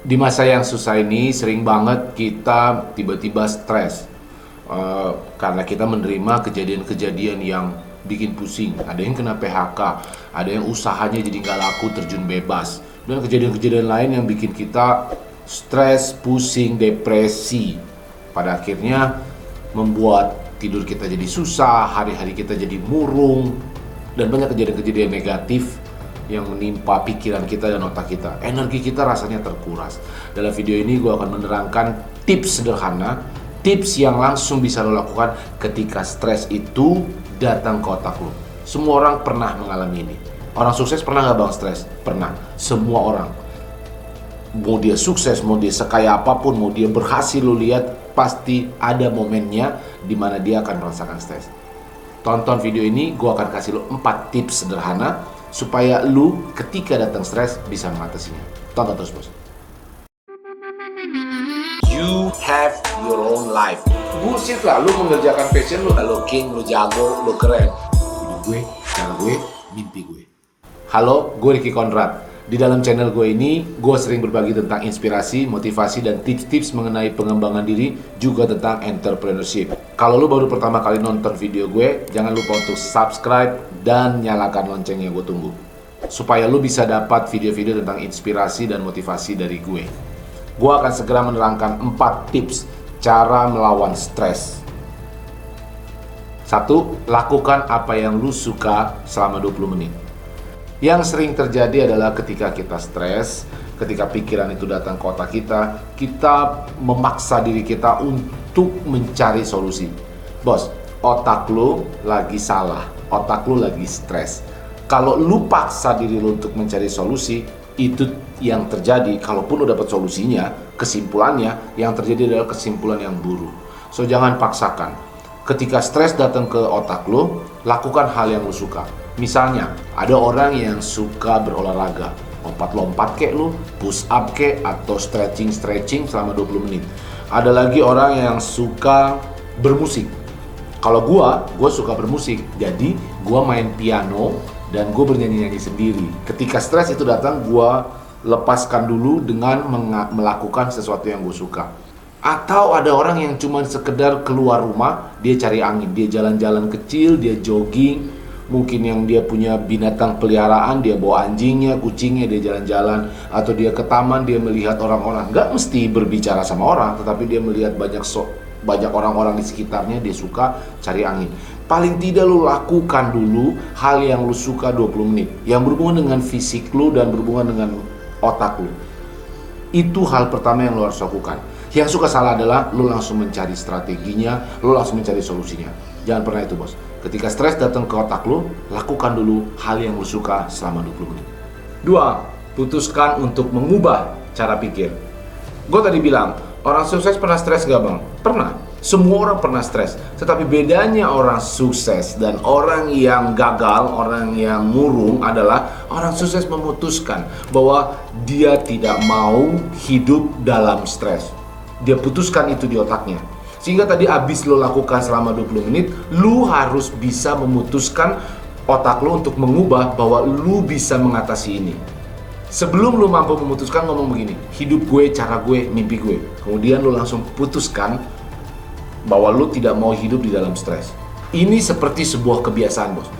Di masa yang susah ini sering banget kita tiba-tiba stres karena kita menerima kejadian-kejadian yang bikin pusing. Ada yang kena PHK, ada yang usahanya jadi nggak laku terjun bebas, dan kejadian-kejadian lain yang bikin kita stres, pusing, depresi. Pada akhirnya membuat tidur kita jadi susah, hari-hari kita jadi murung, dan banyak kejadian-kejadian negatif yang menimpa pikiran kita dan otak kita. Energi kita rasanya terkuras. Dalam video ini gue akan menerangkan tips sederhana, tips yang langsung bisa lo lakukan ketika stres itu datang ke otak lo. Semua orang pernah mengalami ini. Orang sukses pernah nggak bang stres? Pernah. Semua orang. Mau dia sukses, mau dia sekaya apapun, mau dia berhasil, lo lihat pasti ada momennya di mana dia akan merasakan stres. Tonton video ini, gue akan kasih lo 4 tips sederhana supaya lu ketika datang stres bisa mengatasinya. Tonton terus bos. You have your own life. Bullshit lah, lu mengerjakan passion lu, lu king, lu jago, lu keren. Hidup gue, cara gue, mimpi gue. Halo, gue Ricky Conrad. Di dalam channel gue ini, gue sering berbagi tentang inspirasi, motivasi, dan tips-tips mengenai pengembangan diri, juga tentang entrepreneurship. Kalau lu baru pertama kali nonton video gue, jangan lupa untuk subscribe dan nyalakan loncengnya, gue tunggu. Supaya lu bisa dapat video-video tentang inspirasi dan motivasi dari gue. Gue akan segera menerangkan 4 tips cara melawan stres. 1. Lakukan apa yang lu suka selama 20 menit. Yang sering terjadi adalah ketika kita stres, ketika pikiran itu datang ke otak kita, kita memaksa diri kita untuk mencari solusi. Bos, otak lu lagi salah, otak lu lagi stres. Kalau lu paksa diri lu untuk mencari solusi, itu yang terjadi. Kalaupun lu dapat solusinya, kesimpulannya yang terjadi adalah kesimpulan yang buruk. So jangan paksakan. Ketika stres datang ke otak lu, lakukan hal yang lu suka. Misalnya, ada orang yang suka berolahraga, lompat-lompat kek lu, push up kek, atau stretching selama 20 menit. Ada lagi orang yang suka bermusik. Kalau gua suka bermusik, jadi gua main piano dan gua bernyanyi-nyanyi sendiri. Ketika stres itu datang, gua lepaskan dulu dengan melakukan sesuatu yang gua suka. Atau ada orang yang cuma sekedar keluar rumah, dia cari angin, dia jalan-jalan kecil, dia jogging. Mungkin yang dia punya binatang peliharaan, dia bawa anjingnya, kucingnya, dia jalan-jalan. Atau dia ke taman, dia melihat orang-orang. Gak mesti berbicara sama orang, tetapi dia melihat banyak orang-orang di sekitarnya, dia suka cari angin. Paling tidak lu lakukan dulu hal yang lu suka 20 menit, yang berhubungan dengan fisik lu dan berhubungan dengan otak lu. Itu hal pertama yang lu harus lakukan. Yang suka salah adalah lu langsung mencari strateginya, lu langsung mencari solusinya. Jangan pernah itu bos. Ketika stres datang ke otak lu, lakukan dulu hal yang lu suka selama 20 menit. 2. Putuskan untuk mengubah cara pikir. Gue tadi bilang, orang sukses pernah stres gak bang? Pernah. Semua orang pernah stres. Tetapi bedanya orang sukses dan orang yang gagal, orang yang murung adalah orang sukses memutuskan bahwa dia tidak mau hidup dalam stres. Dia putuskan itu di otaknya. Sehingga tadi abis lo lakukan selama 20 menit, lu harus bisa memutuskan otak lo untuk mengubah bahwa lu bisa mengatasi ini. Sebelum lu mampu memutuskan, ngomong begini, hidup gue, cara gue, mimpi gue. Kemudian lu langsung putuskan bahwa lu tidak mau hidup di dalam stres. Ini seperti sebuah kebiasaan bos.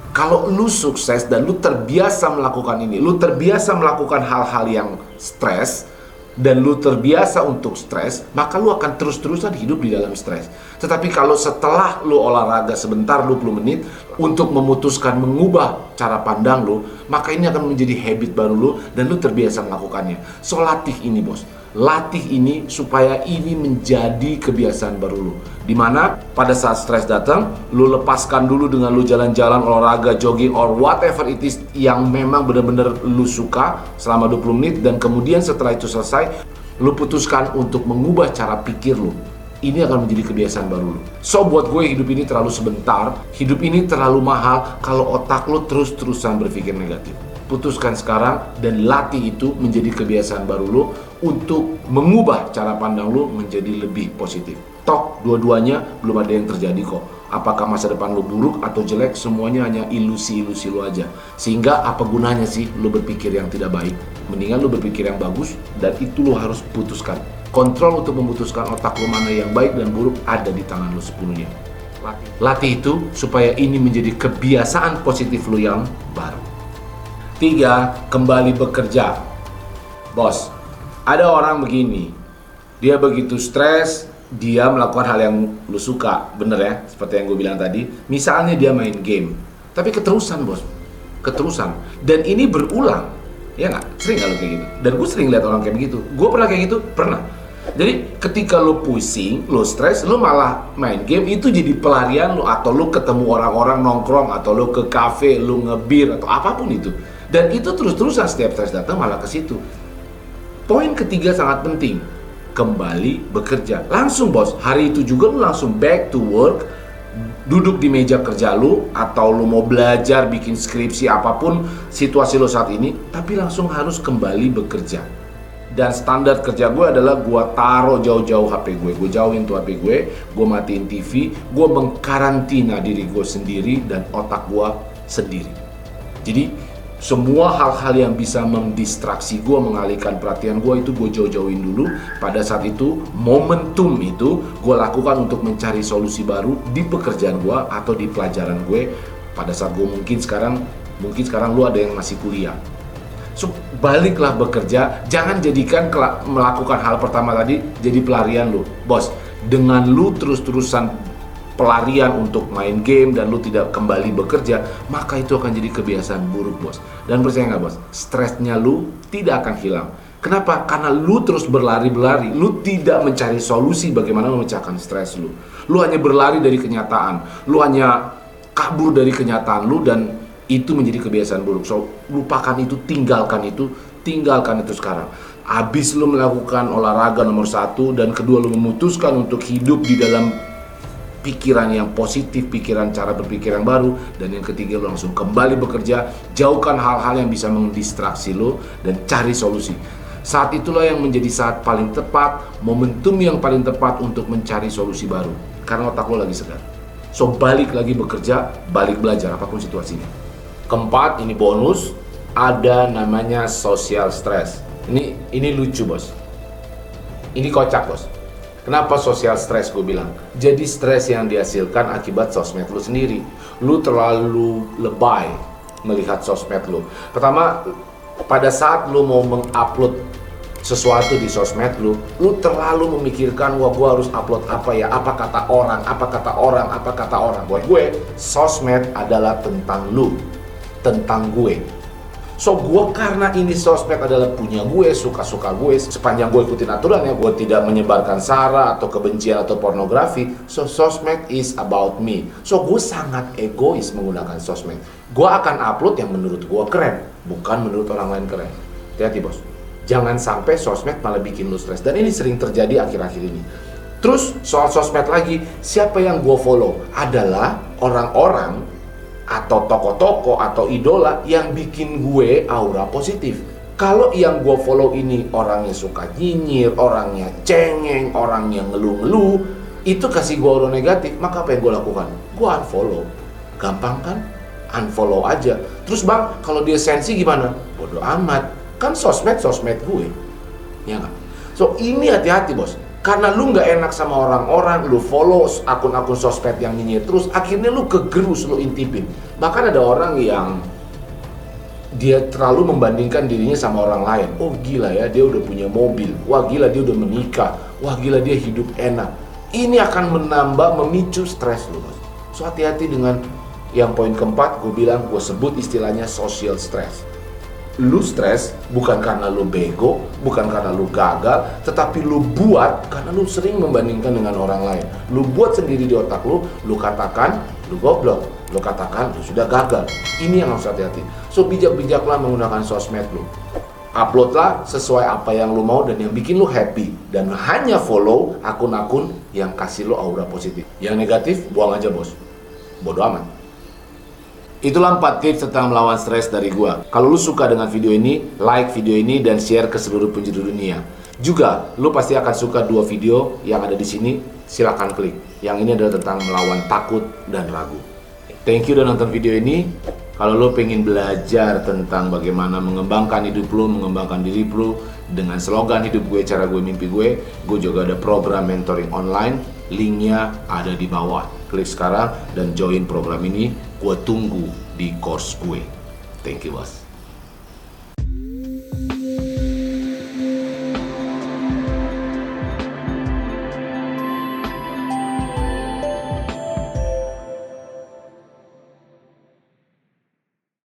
Kalau lu sukses dan lu terbiasa melakukan ini, lu terbiasa melakukan hal-hal yang stres, dan lu terbiasa untuk stres, maka lu akan terus-terusan hidup di dalam stres. Tetapi kalau setelah lu olahraga sebentar 20 menit untuk memutuskan mengubah cara pandang lu, maka ini akan menjadi habit baru lu dan lu terbiasa melakukannya. So latih ini bos. Latih ini supaya ini menjadi kebiasaan baru lu. Dimana pada saat stres datang, lu lepaskan dulu dengan lu jalan-jalan, olahraga, jogging, or whatever it is yang memang benar-benar lu suka selama 20 menit. Dan kemudian setelah itu selesai, lu putuskan untuk mengubah cara pikir lu. Ini akan menjadi kebiasaan baru lu. So buat gue hidup ini terlalu sebentar, hidup ini terlalu mahal kalau otak lu terus-terusan berpikir negatif. Putuskan sekarang dan latih itu menjadi kebiasaan baru lu untuk mengubah cara pandang lu menjadi lebih positif. Toh Dua-duanya belum ada yang terjadi kok. Apakah masa depan lo buruk atau jelek, semuanya hanya ilusi-ilusi lo aja. Sehingga apa gunanya sih lo berpikir yang tidak baik? Mendingan lo berpikir yang bagus, dan itu lo harus putuskan. Kontrol untuk memutuskan otak lo mana yang baik dan buruk ada di tangan lo sepenuhnya. Latih itu supaya ini menjadi kebiasaan positif lo yang baru. 3. Kembali bekerja. Bos, ada orang begini, dia begitu stres, dia melakukan hal yang lu suka, bener ya, seperti yang gue bilang tadi. Misalnya dia main game, tapi keterusan bos, keterusan. Dan ini berulang, ya nggak? Sering nggak lu kayak gitu? Dan gue sering lihat orang kayak begitu. Gue pernah kayak gitu, pernah. Jadi ketika lu pusing, lu stres, lu malah main game, itu jadi pelarian lu. Atau lu ketemu orang-orang nongkrong, atau lu ke kafe, lu ngebir, atau apapun itu. Dan itu terus-terusan, setiap stres datang malah ke situ. Poin ketiga sangat penting, kembali bekerja. Langsung bos, hari itu juga lu langsung back to work, duduk di meja kerja lu, atau lu mau belajar, bikin skripsi, apapun situasi lu saat ini, tapi langsung harus kembali bekerja. Dan standar kerja gue adalah gue taruh jauh-jauh HP gue jauhin tuh HP gue matiin TV, gue mengkarantina diri gue sendiri dan otak gue sendiri. Jadi semua hal-hal yang bisa mendistraksi gue, mengalihkan perhatian gue, itu gue jauh-jauhin dulu. Pada saat itu, momentum itu gue lakukan untuk mencari solusi baru di pekerjaan gue atau di pelajaran gue. Pada saat gue mungkin sekarang lu ada yang masih kuliah. So, baliklah bekerja, jangan jadikan melakukan hal pertama tadi jadi pelarian lu. Bos, dengan lu terus-terusan pelarian untuk main game dan lu tidak kembali bekerja, maka itu akan jadi kebiasaan buruk bos. Dan percaya nggak bos, stresnya lu tidak akan hilang. Kenapa? Karena lu terus berlari-berlari, lu tidak mencari solusi bagaimana memecahkan stres lu. Lu hanya berlari dari kenyataan, lu hanya kabur dari kenyataan lu, dan itu menjadi kebiasaan buruk. So, lupakan itu, tinggalkan itu sekarang. Abis lu melakukan olahraga nomor 1, dan kedua lu memutuskan untuk hidup di dalam pikiran yang positif, pikiran cara berpikir yang baru, dan yang ketiga lo langsung kembali bekerja, jauhkan hal-hal yang bisa mendistraksi lo dan cari solusi. Saat itulah yang menjadi saat paling tepat, momentum yang paling tepat untuk mencari solusi baru, karena otak lo lagi segar. So, balik lagi bekerja, balik belajar apapun situasinya. Keempat, ini bonus, ada namanya social stress. Ini lucu bos, ini kocak bos. Kenapa social stress gue bilang? Jadi stres yang dihasilkan akibat sosmed lu sendiri. Lu terlalu lebay melihat sosmed lu. Pertama, pada saat lu mau mengupload sesuatu di sosmed lu terlalu memikirkan, wah gue harus upload apa ya, apa kata orang. Buat gue, sosmed adalah tentang lu, tentang gue. So, gue karena ini sosmed adalah punya gue, suka-suka gue, sepanjang gue ikutin aturannya, gue tidak menyebarkan sara atau kebencian atau pornografi. So, sosmed is about me. So, gue sangat egois menggunakan sosmed. Gue akan upload yang menurut gue keren, bukan menurut orang lain keren. Hati-hati bos, jangan sampai sosmed malah bikin lu stres. Dan ini sering terjadi akhir-akhir ini. Terus, soal sosmed lagi, siapa yang gue follow? Adalah orang-orang atau tokoh-tokoh atau idola yang bikin gue aura positif. Kalau yang gue follow ini orangnya suka nyinyir, orangnya cengeng, orangnya ngeluh-ngeluh, itu kasih gue aura negatif, maka apa yang gue lakukan? Gue unfollow. Gampang kan? Unfollow aja. Terus bang, kalau dia sensi gimana? Bodoh amat. Kan sosmed gue. Ya nggak? So, ini hati-hati bos. Karena lu nggak enak sama orang-orang, lu follow akun-akun sosmed yang nyinyir terus, akhirnya lu kegerus, lu intipin. Bahkan ada orang yang dia terlalu membandingkan dirinya sama orang lain. Oh gila ya, dia udah punya mobil. Wah gila, dia udah menikah. Wah gila, dia hidup enak. Ini akan memicu stres lu. So, hati-hati dengan yang poin keempat, gue bilang, gue sebut istilahnya social stress. Lu stres bukan karena lu bego, bukan karena lu gagal, tetapi lu buat karena lu sering membandingkan dengan orang lain. Lu buat sendiri di otak lu katakan lu goblok, lu katakan lu sudah gagal. Ini yang harus hati-hati. So, bijak-bijaklah menggunakan sosmed lu. Uploadlah sesuai apa yang lu mau dan yang bikin lu happy, dan hanya follow akun-akun yang kasih lu aura positif. Yang negatif buang aja bos. Bodoh amat. Itulah 4 tips tentang melawan stres dari gua. Kalau lu suka dengan video ini, like video ini dan share ke seluruh penjuru dunia. Juga, lu pasti akan suka 2 video yang ada di sini. Silakan klik. Yang ini adalah tentang melawan takut dan ragu. Thank you udah nonton video ini. Kalau lu pengen belajar tentang bagaimana mengembangkan hidup lu, mengembangkan diri lu dengan slogan hidup gue, cara gue, mimpi gue juga ada program mentoring online. Linknya ada di bawah. Klik sekarang dan join program ini. Gue tunggu di course gue. Thank you, bos.